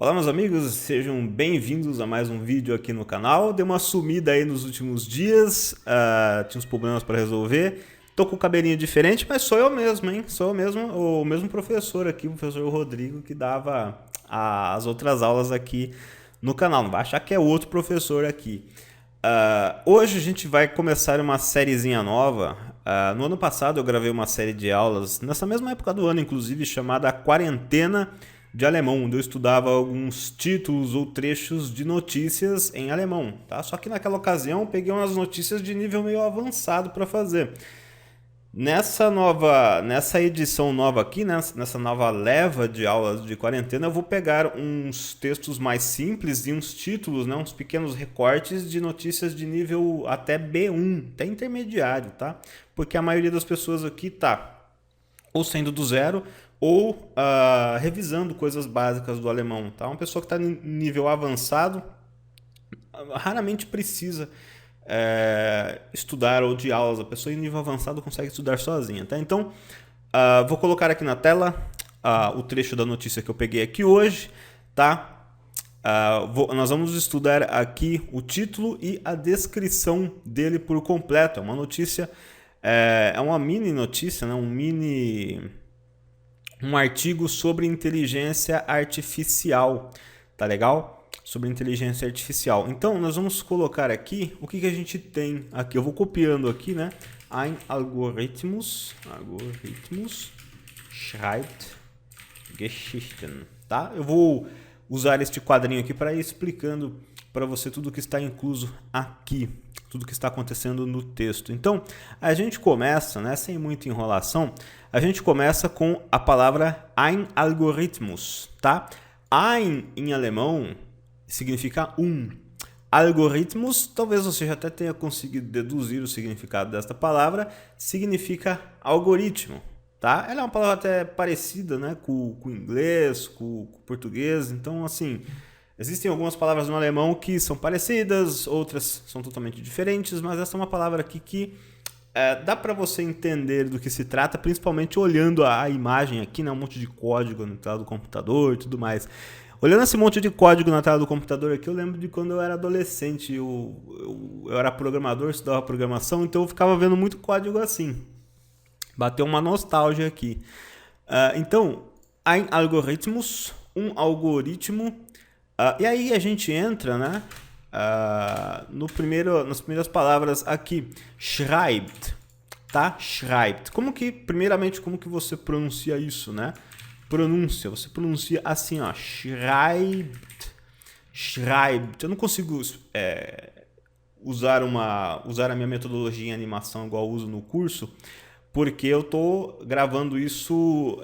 Olá meus amigos, sejam bem-vindos a mais um vídeo aqui no canal. Dei uma sumida aí nos últimos dias, tinha uns problemas para resolver. Tô com o cabelinho diferente, mas sou eu mesmo, hein? Sou eu mesmo, o mesmo professor aqui, o professor Rodrigo, que dava as outras aulas aqui no canal. Não vai achar que é outro professor aqui. Hoje a gente vai começar uma sériezinha nova. No ano passado eu gravei uma série de aulas, nessa mesma época do ano, inclusive, chamada Quarentena de Alemão, onde eu estudava alguns títulos ou trechos de notícias em alemão, tá? Só que naquela ocasião eu peguei umas notícias de nível meio avançado para fazer. Nessa edição nova aqui, nessa nova leva de aulas de quarentena, eu vou pegar uns textos mais simples e uns títulos, né, uns pequenos recortes de notícias de nível até B1, até intermediário, tá? Porque a maioria das pessoas aqui tá ou saindo do zero ou revisando coisas básicas do alemão, tá? Uma pessoa que está em nível avançado raramente precisa estudar ou de aulas. A pessoa em nível avançado consegue estudar sozinha, tá? Então, vou colocar aqui na tela o trecho da notícia que eu peguei aqui hoje, tá? Nós vamos estudar aqui o título e a descrição dele por completo. É uma notícia, é uma mini notícia, né? Um artigo sobre inteligência artificial, tá legal? Sobre inteligência artificial. Então, nós vamos colocar aqui o que a gente tem aqui. Eu vou copiando aqui, né? Ein Algorithmus schreibt Geschichten, tá? Eu vou usar este quadrinho aqui para ir explicando para você tudo que está incluso aqui, tudo que está acontecendo no texto. Então, a gente começa, né, sem muita enrolação, a gente começa com a palavra ein Algorithmus, tá? Ein em alemão significa um. Algoritmos, talvez você já até tenha conseguido deduzir o significado desta palavra, significa algoritmo, tá? Ela é uma palavra até parecida, né, com o inglês, com o português, então assim, existem algumas palavras no alemão que são parecidas, outras são totalmente diferentes, mas essa é uma palavra aqui que dá para você entender do que se trata, principalmente olhando a imagem aqui, né, um monte de código na tela do computador e tudo mais. Olhando esse monte de código na tela do computador aqui, eu lembro de quando eu era adolescente, eu era programador, estudava programação, então eu ficava vendo muito código assim. Bateu uma nostalgia aqui. Então, ein Algorithmus, um algoritmo. E aí a gente entra, né, nas primeiras palavras aqui. Schreibt, tá? Schreibt. Primeiramente, como que você pronuncia isso, né? Pronúncia, você pronuncia assim, ó. Schreibt. Schreibt. Eu não consigo usar a minha metodologia em animação igual eu uso no curso, porque eu tô gravando isso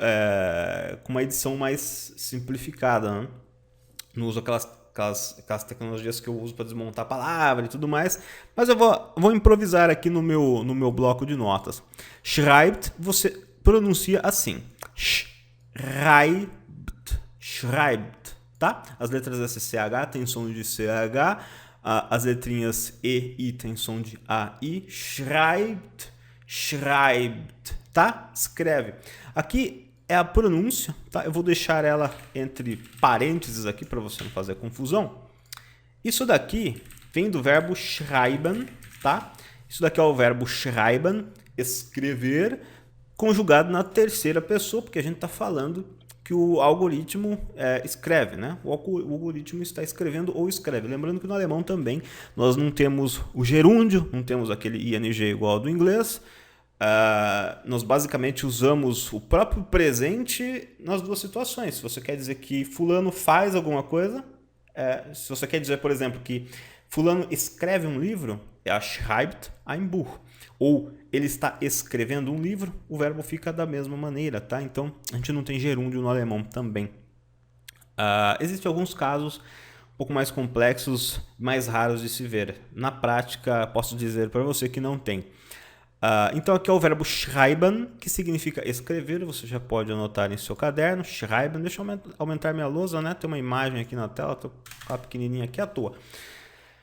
com uma edição mais simplificada, né? Não uso aquelas tecnologias que eu uso para desmontar a palavra e tudo mais, mas eu vou improvisar aqui no meu bloco de notas. Schreibt, você pronuncia assim. Schreibt, schreibt, tá? As letras SCH têm som de CH, as letrinhas E e têm som de AI. Schreibt, schreibt, tá? Escreve. Aqui é a pronúncia, tá? Eu vou deixar ela entre parênteses aqui para você não fazer confusão. Isso daqui vem do verbo schreiben, tá? Isso daqui é o verbo schreiben, escrever, conjugado na terceira pessoa, porque a gente está falando que o algoritmo escreve, né? O algoritmo está escrevendo ou escreve. Lembrando que no alemão também nós não temos o gerúndio, não temos aquele ing igual ao do inglês. Nós basicamente usamos o próprio presente nas duas situações. Se você quer dizer que fulano faz alguma coisa, se você quer dizer, por exemplo, que fulano escreve um livro, é schreibt ein Buch. Ou ele está escrevendo um livro, o verbo fica da mesma maneira, tá? Então, a gente não tem gerúndio no alemão também. Existem alguns casos um pouco mais complexos, mais raros de se ver. Na prática, posso dizer para você que não tem. Então, aqui é o verbo schreiben, que significa escrever. Você já pode anotar em seu caderno. Schreiben. Deixa eu aumentar minha lousa, né? Tem uma imagem aqui na tela, estou com ela pequenininha aqui à toa.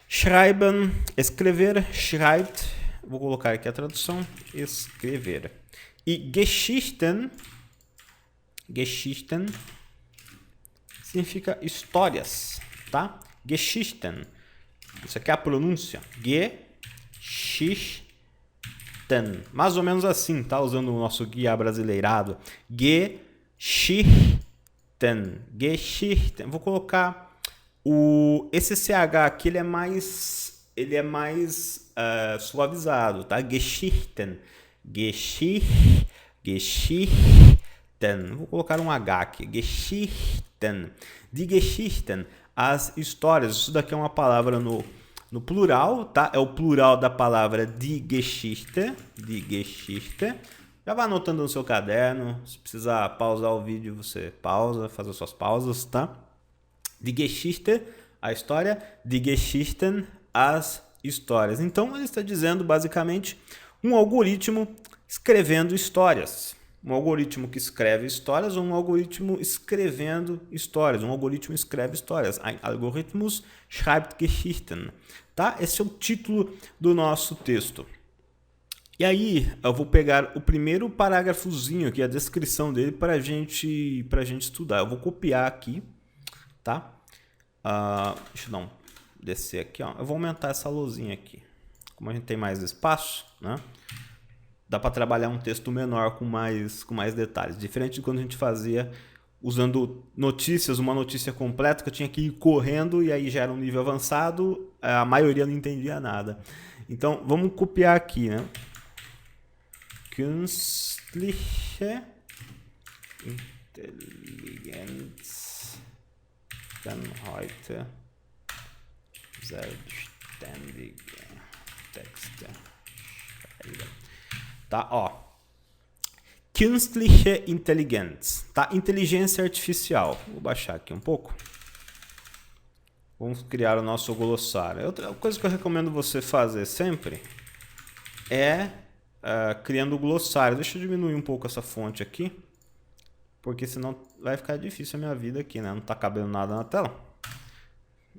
Schreiben, escrever, schreibt. Vou colocar aqui a tradução, escrever. E Geschichten significa histórias, tá? Geschichten. Isso aqui é a pronúncia. Geschichten. Mais ou menos assim, tá? Usando o nosso guia brasileirado. Geschichten. Geschichten. Vou colocar esse CH aqui, ele é mais suavizado, tá? Geschichten. Geschichten. Vou colocar um H aqui. Geschichten. Die Geschichten. As histórias. Isso daqui é uma palavra no plural, tá? É o plural da palavra die Geschichte. Die Geschichte. Já vai anotando no seu caderno. Se precisar pausar o vídeo, você pausa, faz as suas pausas, tá? Die Geschichte, a história. Die Geschichten, as histórias. Então, ele está dizendo, basicamente, um algoritmo escrevendo histórias. Um algoritmo que escreve histórias ou um algoritmo escrevendo histórias. Um algoritmo escreve histórias. Ein Algorithmus schreibt Geschichten. Tá? Esse é o título do nosso texto. E aí, eu vou pegar o primeiro parágrafozinho aqui, a descrição dele, para a gente estudar. Eu vou copiar aqui, tá? Deixa eu descer aqui, ó. Eu vou aumentar essa luzinha aqui. Como a gente tem mais espaço, né? Dá para trabalhar um texto menor com mais detalhes. Diferente de quando a gente fazia usando notícias, uma notícia completa que eu tinha que ir correndo e aí já era um nível avançado, a maioria não entendia nada. Então, vamos copiar aqui, né? Künstliche Intelligenz kann heute selbstständige Texte schreiben. Tá, ó. Künstliche Intelligenz, tá? Inteligência artificial. Vou baixar aqui um pouco. Vamos criar o nosso glossário. Outra coisa que eu recomendo você fazer sempre é criando o glossário. Deixa eu diminuir um pouco essa fonte aqui, porque senão vai ficar difícil a minha vida aqui, né? Não tá cabendo nada na tela.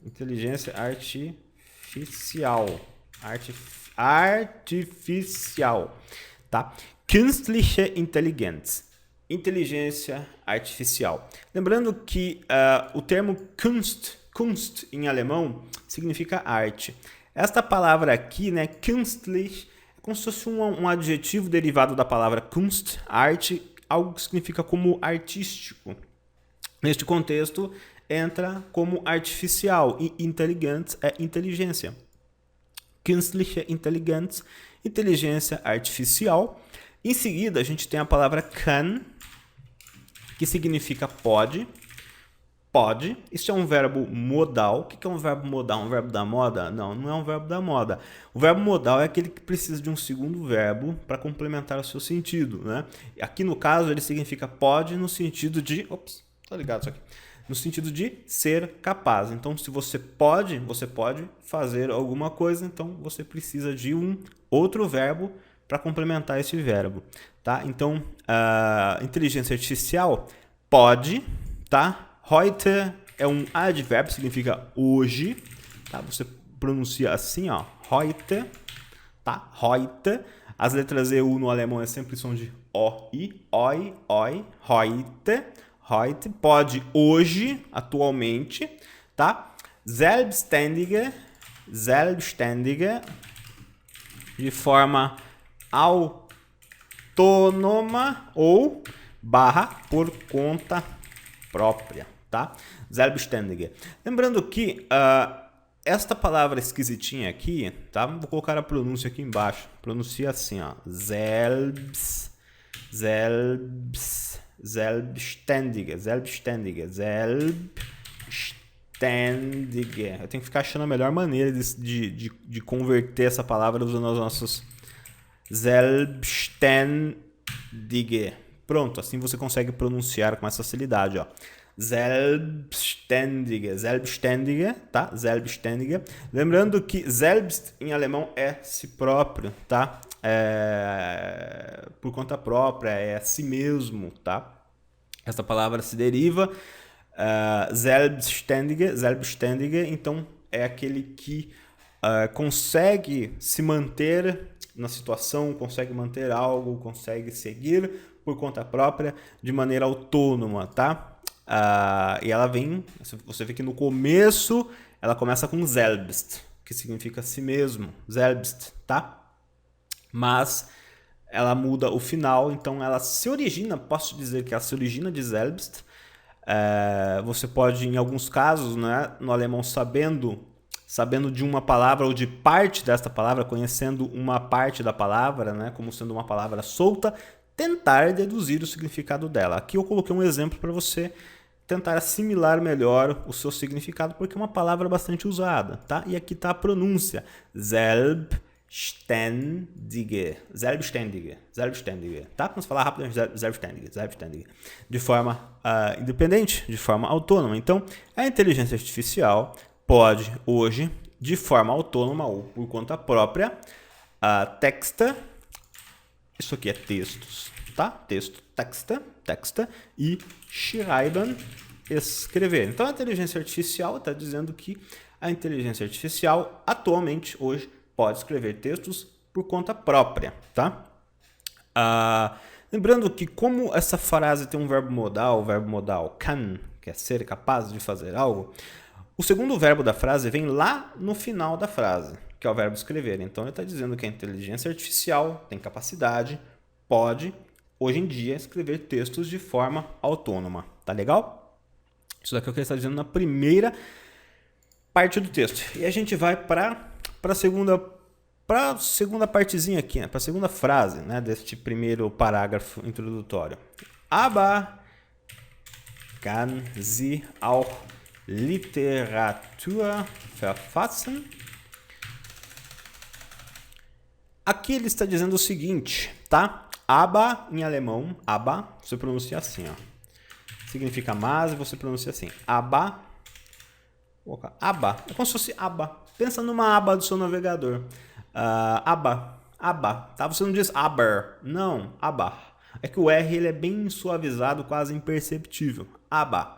Inteligência artificial. Artificial. Tá? Künstliche Intelligenz. Inteligência artificial. Lembrando que o termo Kunst em alemão significa arte. Esta palavra aqui, né, künstlich, é como se fosse um adjetivo derivado da palavra Kunst, arte, algo que significa como artístico. Neste contexto, entra como artificial e Intelligenz é inteligência. Künstliche Intelligenz, inteligência artificial. Em seguida, a gente tem a palavra kann, que significa pode. Pode. Isso é um verbo modal. O que é um verbo modal? Um verbo da moda? Não, não é um verbo da moda. O verbo modal é aquele que precisa de um segundo verbo para complementar o seu sentido, né? Aqui, no caso, ele significa pode no sentido de... Ops, tá ligado isso aqui. No sentido de ser capaz. Então, se você pode fazer alguma coisa, então você precisa de um outro verbo para complementar esse verbo, tá? Então, a inteligência artificial pode, tá? Heute é um advérbio, significa hoje, tá? Você pronuncia assim, ó, heute, tá? Heute. As letras EU no alemão é sempre som de O, I, oi, oi, heute. Heute, pode hoje, atualmente, tá? Selbstständige, de forma autônoma ou / por conta própria, tá? Selbstständige. Lembrando que esta palavra esquisitinha aqui, tá? Vou colocar a pronúncia aqui embaixo. Pronuncia assim, ó. Selbstständige. Eu tenho que ficar achando a melhor maneira de converter essa palavra usando os nossos Selbstständige. Pronto, assim você consegue pronunciar com essa facilidade, ó. Selbstständige, tá? Selbstständige. Lembrando que selbst em alemão é si próprio, tá? Por conta própria, é si mesmo, tá? Essa palavra se deriva selbstständige, então é aquele que consegue se manter na situação, consegue manter algo, consegue seguir por conta própria de maneira autônoma, tá? e ela vem, você vê que no começo ela começa com selbst, que significa si mesmo, selbst, tá? Mas ela muda o final, então ela se origina, posso dizer que ela se origina de selbst. Você pode, em alguns casos, né, no alemão, sabendo de uma palavra ou de parte desta palavra, conhecendo uma parte da palavra, né, como sendo uma palavra solta, tentar deduzir o significado dela. Aqui eu coloquei um exemplo para você tentar assimilar melhor o seu significado, porque é uma palavra bastante usada, tá? E aqui está a pronúncia. Selbständige, tá? Vamos falar rápido, selbständige, de forma independente, de forma autônoma. Então, a inteligência artificial pode, hoje, de forma autônoma ou por conta própria, texta, isso aqui é textos, tá? Texto, texta, e schreiben, escrever. Então, a inteligência artificial está dizendo que a inteligência artificial, atualmente, hoje, pode escrever textos por conta própria, tá? Lembrando que como essa frase tem um verbo modal, o verbo modal kann, que é ser capaz de fazer algo, o segundo verbo da frase vem lá no final da frase, que é o verbo escrever. Então, ele está dizendo que a inteligência artificial tem capacidade, pode, hoje em dia, escrever textos de forma autônoma. Tá legal? Isso daqui é o que ele está dizendo na primeira parte do texto. E a gente vai para a segunda partezinha aqui, né? Para a segunda frase, né, deste primeiro parágrafo introdutório. Aber kann sie auch Literatur verfassen? Aqui ele está dizendo o seguinte, tá? Aber em alemão, aber, você pronuncia assim, ó. Significa mas, você pronuncia assim. Aber. Aba. É como se fosse aba. Pensa numa aba do seu navegador. Aba. Tá? Você não diz aber. Não, aba. É que o R ele é bem suavizado, quase imperceptível. Aba.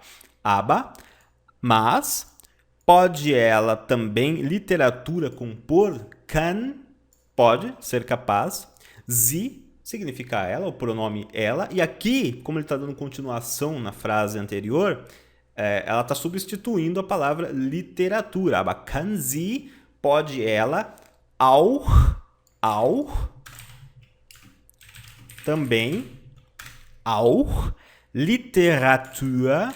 Mas pode ela também, literatura compor, kann, pode ser capaz. Sie significa ela, o pronome ela. E aqui, como ele está dando continuação na frase anterior, ela está substituindo a palavra literatura. Aber kann sie, pode ela, auch, também, auch, literatura.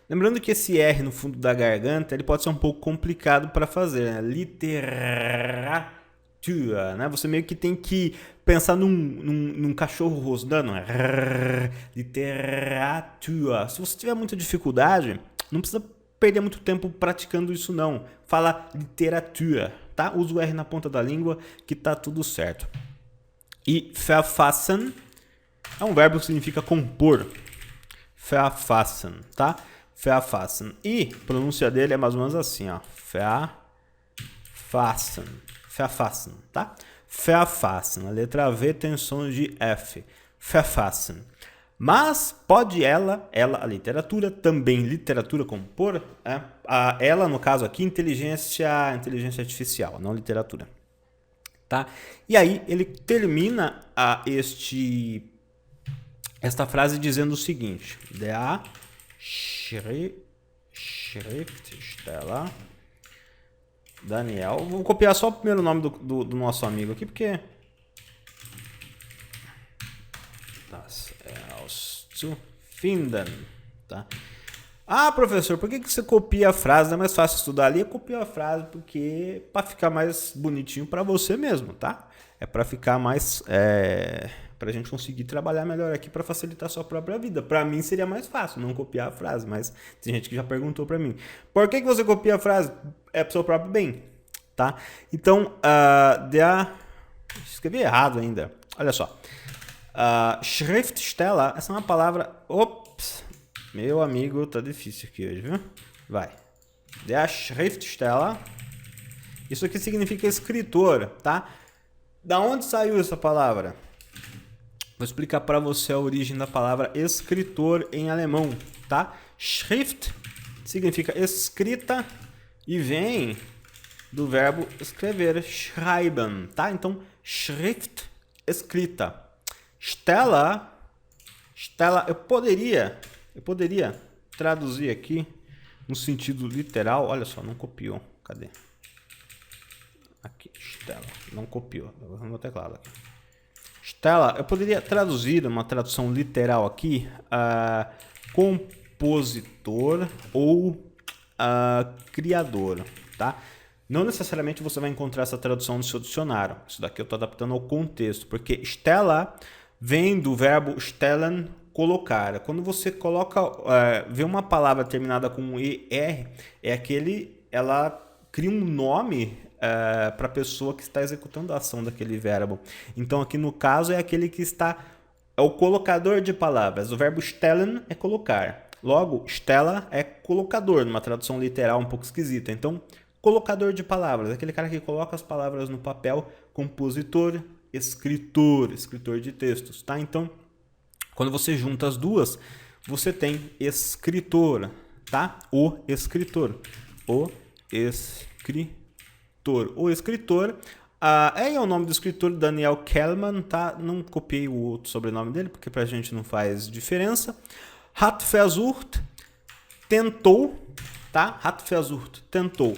Lembrando que esse R no fundo da garganta ele pode ser um pouco complicado para fazer, né? Literatura, né? Você meio que tem que pensar num cachorro rosnando, né? Literatura. Se você tiver muita dificuldade, não precisa perder muito tempo praticando isso não. Fala literatura, tá? Usa o R na ponta da língua que tá tudo certo. E verfassen é um verbo que significa compor. Verfassen, tá? Verfassen. E a pronúncia dele é mais ou menos assim, ó. Verfassen, tá? Verfassen. A letra V tem som de F. Verfassen. Mas pode ela, a literatura, também literatura compor, ela, no caso aqui, inteligência artificial, não literatura. Tá? E aí ele termina esta frase dizendo o seguinte: Der Schriftsteller Daniel. Vou copiar só o primeiro nome do nosso amigo aqui, porque das auszufinden, tá? Ah, professor, por que você copia a frase? Não é mais fácil estudar ali? Eu copio a frase porque para ficar mais bonitinho para você mesmo, tá? É para ficar mais para a gente conseguir trabalhar melhor aqui para facilitar a sua própria vida. Para mim seria mais fácil não copiar a frase, mas tem gente que já perguntou para mim. Por que você copia a frase? É para o seu próprio bem, tá? Então, escrevi errado ainda. Olha só. Schriftsteller, essa é uma palavra... Ops! Meu amigo, tá difícil aqui hoje, viu? Vai. Der Schriftsteller. Isso aqui significa escritor, tá? Da onde saiu essa palavra? Vou explicar para você a origem da palavra escritor em alemão, tá? Schrift significa escrita e vem do verbo escrever, schreiben, tá? Então, Schrift escrita. Stella, eu poderia traduzir aqui no sentido literal. Olha só, não copiou. Cadê? Aqui, Stella, não copiou. Eu vou no teclado aqui. Stella, eu poderia traduzir uma tradução literal aqui, compositor ou criador, tá? Não necessariamente você vai encontrar essa tradução no seu dicionário. Isso daqui eu estou adaptando ao contexto, porque Stella vem do verbo stellen, colocar. Quando você coloca, vê uma palavra terminada com um ER, ela cria um nome para a pessoa que está executando a ação daquele verbo. Então aqui no caso é aquele que é o colocador de palavras. O verbo stellen é colocar. Logo, Stella é colocador, numa tradução literal um pouco esquisita. Então, colocador de palavras, aquele cara que coloca as palavras no papel, compositor, escritor de textos, tá? Então, quando você junta as duas, você tem escritor, tá? O escritor. O escritor é o nome do escritor Daniel Kahneman, tá? Não copiei o outro sobrenome dele, porque pra gente não faz diferença. Hat versucht, tentou, tá? Hat versucht, tentou.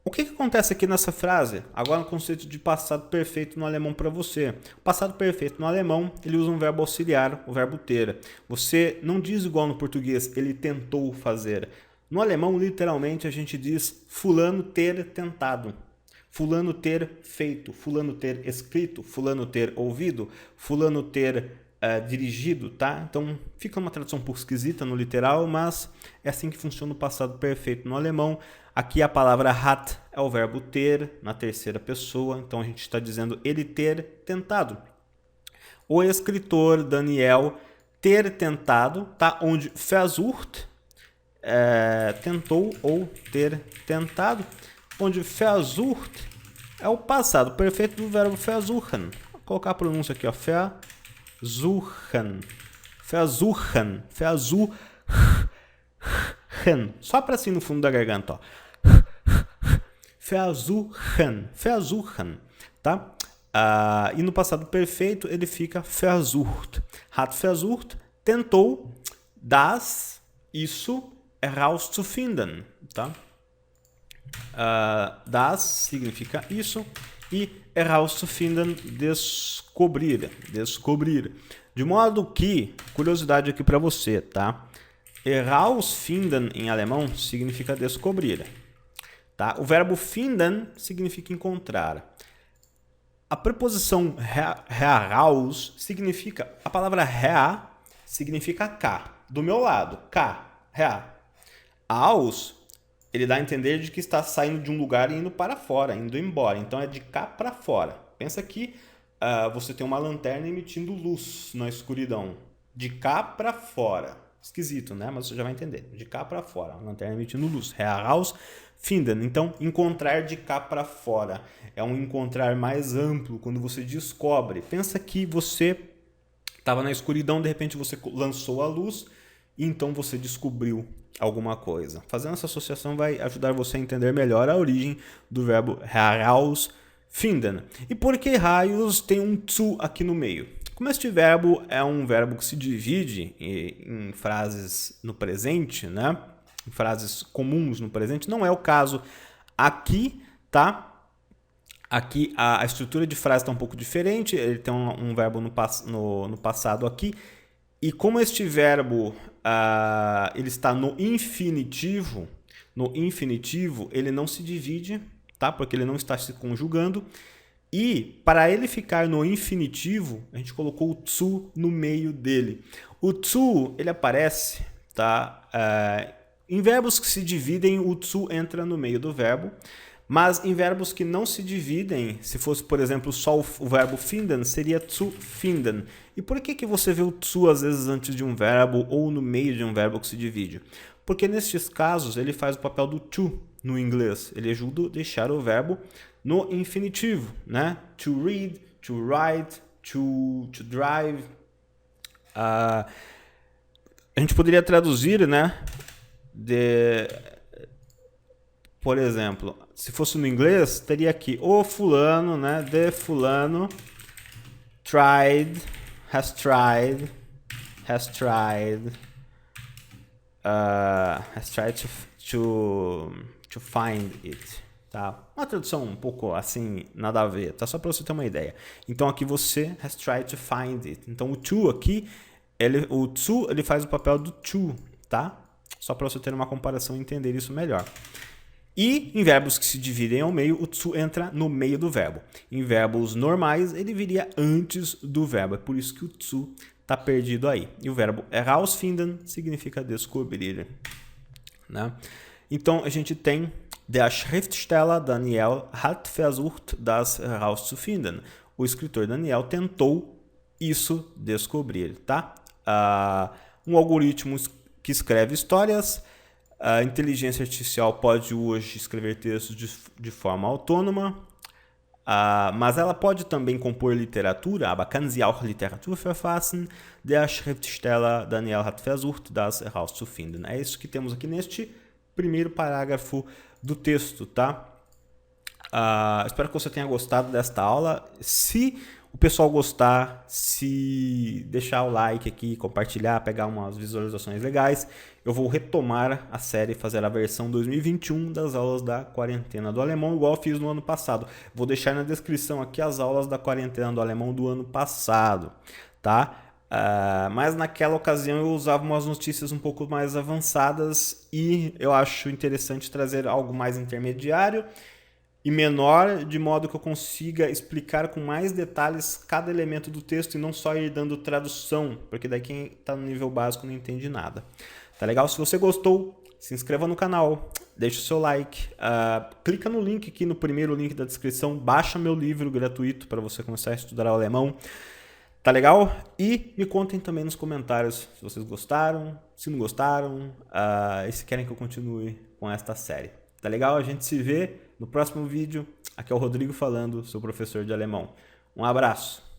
O que acontece aqui nessa frase? Agora no conceito de passado perfeito no alemão para você. O passado perfeito no alemão, ele usa um verbo auxiliar, o verbo ter. Você não diz igual no português, ele tentou fazer. No alemão, literalmente, a gente diz fulano ter tentado, fulano ter feito, fulano ter escrito, fulano ter ouvido, fulano ter dirigido, tá? Então, fica uma tradução um pouco esquisita no literal, mas é assim que funciona o passado perfeito no alemão. Aqui a palavra hat é o verbo ter, na terceira pessoa, então a gente está dizendo ele ter tentado. O escritor Daniel ter tentado, tá? Onde versucht, tentou ou ter tentado, onde versucht é o passado perfeito do verbo versuchen. Vou colocar a pronúncia aqui, ó, versuchen, só para assim no fundo da garganta, ó. Versuchen, tá? E no passado perfeito ele fica versucht. Hat versucht, tentou, isso herauszufinden, tá? Das significa isso e herauszufinden, descobrir. De modo que, curiosidade aqui para você, tá? Herausfinden em alemão significa descobrir, tá? O verbo finden significa encontrar. A preposição heraus significa, a palavra her significa cá, do meu lado, cá, her. Aus, ele dá a entender de que está saindo de um lugar e indo para fora, indo embora. Então é de cá para fora. Pensa que você tem uma lanterna emitindo luz na escuridão. De cá para fora. Esquisito, né? Mas você já vai entender. De cá para fora. Uma lanterna emitindo luz. Herausfinden. Então, encontrar de cá para fora. É um encontrar mais amplo quando você descobre. Pensa que você estava na escuridão, de repente você lançou a luz e então você descobriu alguma coisa. Fazendo essa associação vai ajudar você a entender melhor a origem do verbo herausfinden. E por que raios tem um zu aqui no meio? Como este verbo é um verbo que se divide em frases no presente, né? Em frases comuns no presente, não é o caso aqui, tá? Aqui a estrutura de frase está um pouco diferente, ele tem um verbo no passado aqui. E como este verbo ele está no infinitivo, ele não se divide, tá? Porque ele não está se conjugando. E para ele ficar no infinitivo, a gente colocou o zu no meio dele. O zu, ele aparece, tá? Em verbos que se dividem, o zu entra no meio do verbo. Mas em verbos que não se dividem, se fosse, por exemplo, só o verbo finden, seria zu finden. E por que você vê o zu às vezes antes de um verbo ou no meio de um verbo que se divide? Porque nestes casos ele faz o papel do to no inglês. Ele ajuda a deixar o verbo no infinitivo, né? To read, to write, to drive. A gente poderia traduzir, né? Por exemplo, se fosse no inglês, teria aqui o fulano, né? De fulano tried to find it, tá? Uma tradução um pouco assim, nada a ver, tá? Só para você ter uma ideia. Então aqui você has tried to find it. Então o to aqui, o to, ele faz o papel do to, tá? Só para você ter uma comparação e entender isso melhor. E em verbos que se dividem ao meio, o to entra no meio do verbo. Em verbos normais, ele viria antes do verbo. É por isso que o to está perdido aí. E o verbo herausfinden significa descobrir, né? Então a gente tem: Der Schriftsteller Daniel hat versucht, das herauszufinden. O escritor Daniel tentou isso descobrir, tá? Um algoritmo que escreve histórias. A inteligência artificial pode hoje escrever textos de forma autônoma, mas ela pode também compor literatura, aber kann sie auch Literatur verfassen. Der Schriftsteller Daniel hat versucht, das herauszufinden. É isso que temos aqui neste primeiro parágrafo do texto, tá? Espero que você tenha gostado desta aula. Se o pessoal gostar, se deixar o like aqui, compartilhar, pegar umas visualizações legais, eu vou retomar a série, fazer a versão 2021 das aulas da quarentena do alemão, igual eu fiz no ano passado. Vou deixar na descrição aqui as aulas da quarentena do alemão do ano passado, tá? Mas naquela ocasião eu usava umas notícias um pouco mais avançadas e eu acho interessante trazer algo mais intermediário e menor, de modo que eu consiga explicar com mais detalhes cada elemento do texto e não só ir dando tradução, porque daí quem está no nível básico não entende nada. Tá legal? Se você gostou, se inscreva no canal, deixa o seu like, clica no link aqui, no primeiro link da descrição, baixa meu livro gratuito para você começar a estudar o alemão. Tá legal? E me contem também nos comentários se vocês gostaram, se não gostaram, e se querem que eu continue com esta série. Tá legal? A gente se vê no próximo vídeo. Aqui é o Rodrigo falando, seu professor de alemão. Um abraço!